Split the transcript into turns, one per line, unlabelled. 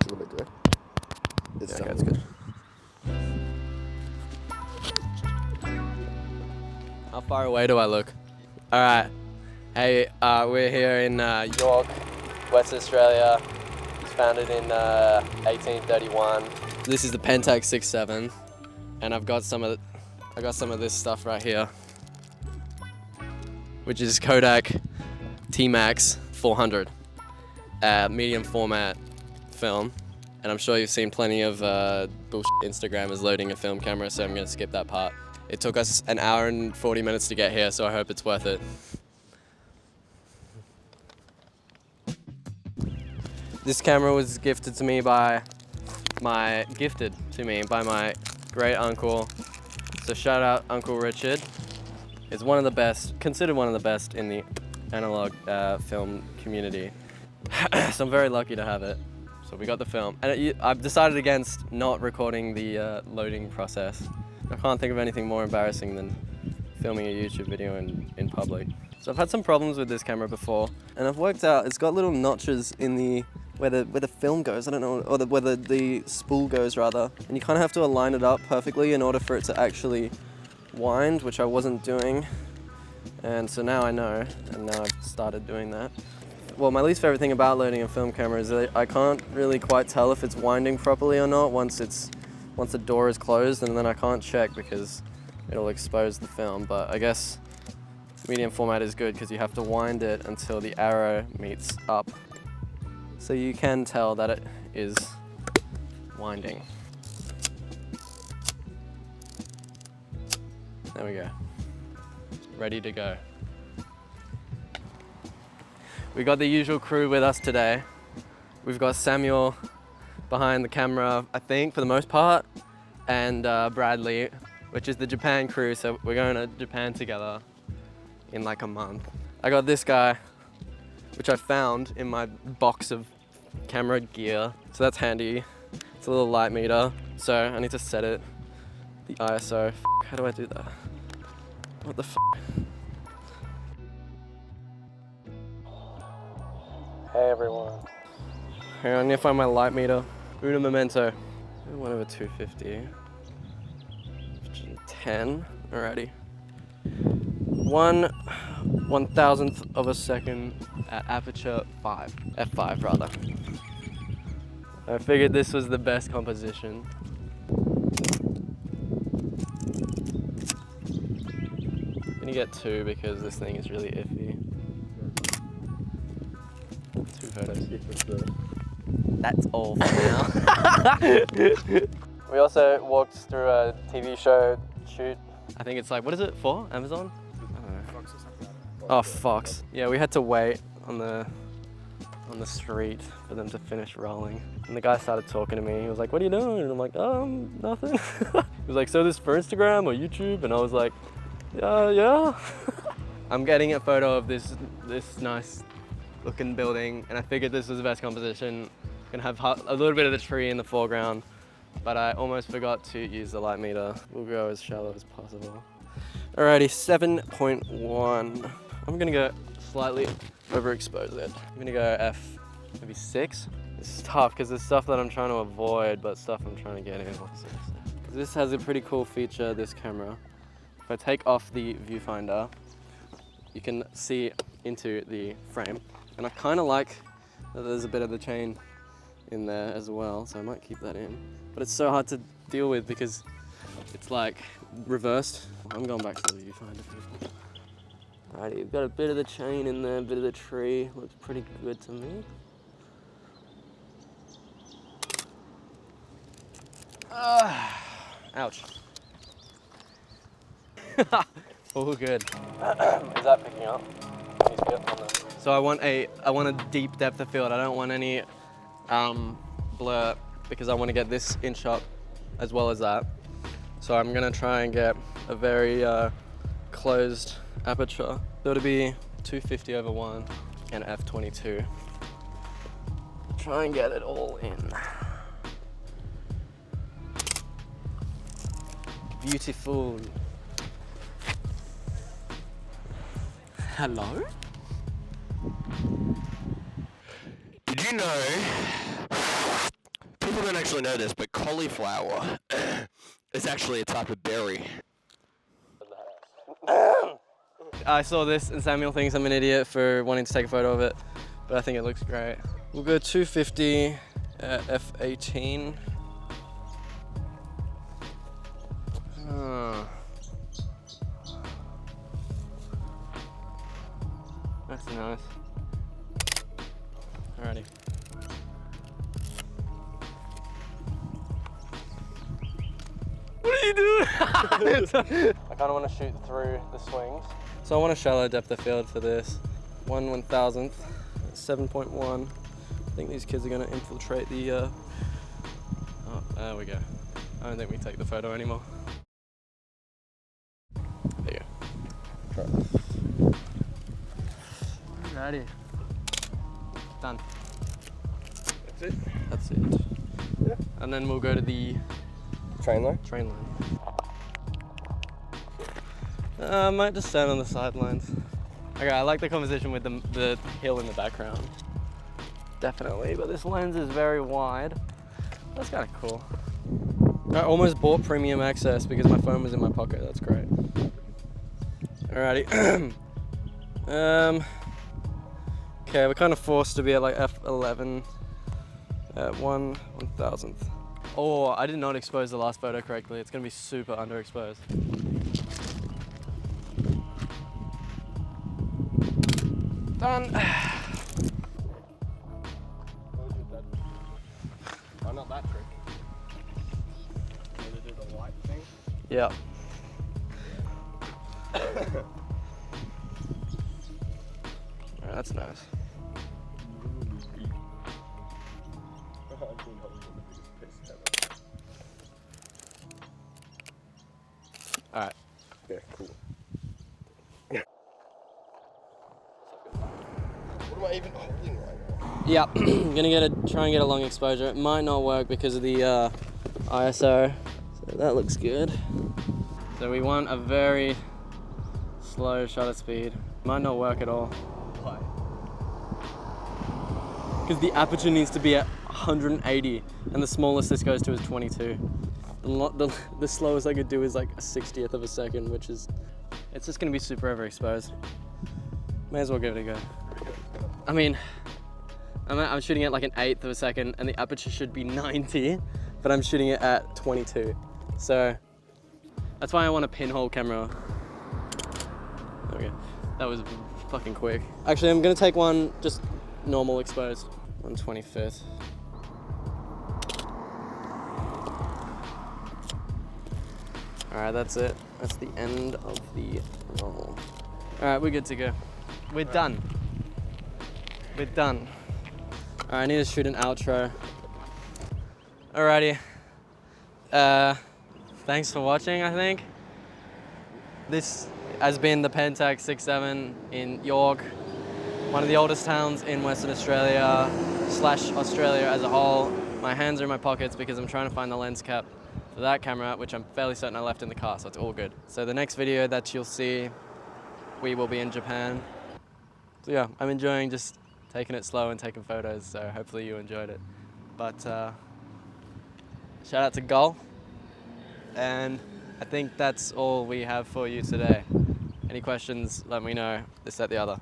a little bit direct. It's
Okay,
done.
that's good. How far away do I look? All right. Hey, we're here in York, West Australia. It was founded in 1831. This is the Pentax 6.7, and I've got some of this stuff right here, which is Kodak T-Max 400, medium format film. And I'm sure you've seen plenty of bullshit Instagrammers loading a film camera, so I'm gonna skip that part. It took us an hour and 40 minutes to get here, so I hope it's worth it. This camera was gifted to me by my great uncle. So shout out Uncle Richard. It's one of the best, considered one of the best in the analog film community. So I'm very lucky to have it. So we got the film, and I've decided against not recording the loading process. I can't think of anything more embarrassing than filming a YouTube video in public. So I've had some problems with this camera before, and I've worked out it's got little notches in the where the film goes. I don't know, or where the spool goes rather, and you kind of have to align it up perfectly in order for it to actually wind, which I wasn't doing. And so now I know, and now I've started doing that. Well, my least favorite thing about loading a film camera is that I can't really quite tell if it's winding properly or not once the door is closed, and then I can't check because it'll expose the film. But I guess medium format is good because you have to wind it until the arrow meets up. So you can tell that it is winding. There we go. Ready to go. We got the usual crew with us today. We've got Samuel behind the camera, I think, for the most part, and Bradley, which is the Japan crew, so we're going to Japan together in like a month. I got this guy, which I found in my box of camera gear, so that's handy. It's a little light meter, so I need to set it. The ISO, how do I do that? What the f? Hey everyone. Hang on, I need to find my light meter. Uno momento. 1/250. 10, alrighty. 1/1000th of a second at aperture 5. F5 rather. I figured this was the best composition. I'm gonna get 2 because this thing is really iffy. 2 photos. That's all for now. We also walked through a TV show shoot. I think it's like, what is it for? Amazon? I don't know.
Fox or something.
Oh, Fox. Yeah, we had to wait on the street for them to finish rolling. And the guy started talking to me. He was like, what are you doing? And I'm like, nothing. He was like, so this for Instagram or YouTube? And I was like, yeah. I'm getting a photo of this nice looking building, and I figured this was the best composition. Gonna have a little bit of the tree in the foreground, but I almost forgot to use the light meter. We'll go as shallow as possible. Alrighty, 7.1. I'm gonna go slightly overexpose it. I'm gonna go maybe 6. This is tough because there's stuff that I'm trying to avoid, but stuff I'm trying to get in. This has a pretty cool feature, this camera. If I take off the viewfinder, you can see into the frame. And I kind of like that there's a bit of the chain in there as well, so I might keep that in. But it's so hard to deal with because it's like reversed. I'm going back to the viewfinder. Alrighty, you've got a bit of the chain in there, a bit of the tree. Looks pretty good to me. Ouch. All good. Is that picking up? So I want a deep depth of field. I don't want any blur because I want to get this in shot as well as that. So I'm gonna try and get a very closed aperture. So it'll be 250/1 and f/22. Try and get it all in. Beautiful. Hello? Did you know
people don't actually know this, but cauliflower is actually a type of berry.
I saw this and Samuel thinks I'm an idiot for wanting to take a photo of it, but I think it looks great. We'll go 250 at f18. That's nice. Alrighty. What are you doing? I kind of want to shoot through the swings. So I want a shallow depth of field for this. 1/1000th, 7.1. I think these kids are going to infiltrate the... Oh, there we go. I don't think we take the photo anymore. There you go. Alrighty. Done.
That's it?
That's it.
Yeah.
And then we'll go to the
Train line?
train line. I might just stand on the sidelines. Okay, I like the composition with the hill in the background. Definitely, but this lens is very wide. That's kind of cool. I almost bought premium access because my phone was in my pocket. That's great. Alrighty. Okay, we're kind of forced to be at like f11 at 1/1000th. Oh, I did not expose the last photo correctly. It's gonna be super underexposed. Done.
Oh, not that trick. To do the white thing?
Yeah. Alright, that's nice. Alright.
Yeah, cool. What am I even holding right now?
Yeah, gonna try and get a long exposure. It might not work because of the ISO, so that looks good. So we want a very slow shutter speed. Might not work at all.
Why?
Because the aperture needs to be at 180, and the smallest this goes to is 22. The slowest I could do is like a 60th of a second, which is, it's just gonna be super overexposed. May as well give it a go. I mean, I'm shooting at like an 1/8 of a second, and the aperture should be 90, but I'm shooting it at 22. So that's why I want a pinhole camera. Okay, that was fucking quick. Actually, I'm gonna take one just normal exposed, 1/25th. All right, that's it. That's the end of the roll. All right, we're good to go. We're done. We're done. All right, I need to shoot an outro. Alrighty. Thanks for watching, I think. This has been the Pentax 6.7 in York, one of the oldest towns in Western Australia / Australia as a whole. My hands are in my pockets because I'm trying to find the lens cap for that camera, which I'm fairly certain I left in the car, so it's all good. So the next video that you'll see, we will be in Japan. So yeah, I'm enjoying just taking it slow and taking photos, so hopefully you enjoyed it. But shout out to Gull, and I think that's all we have for you today. Any questions, let me know, this, that, the other.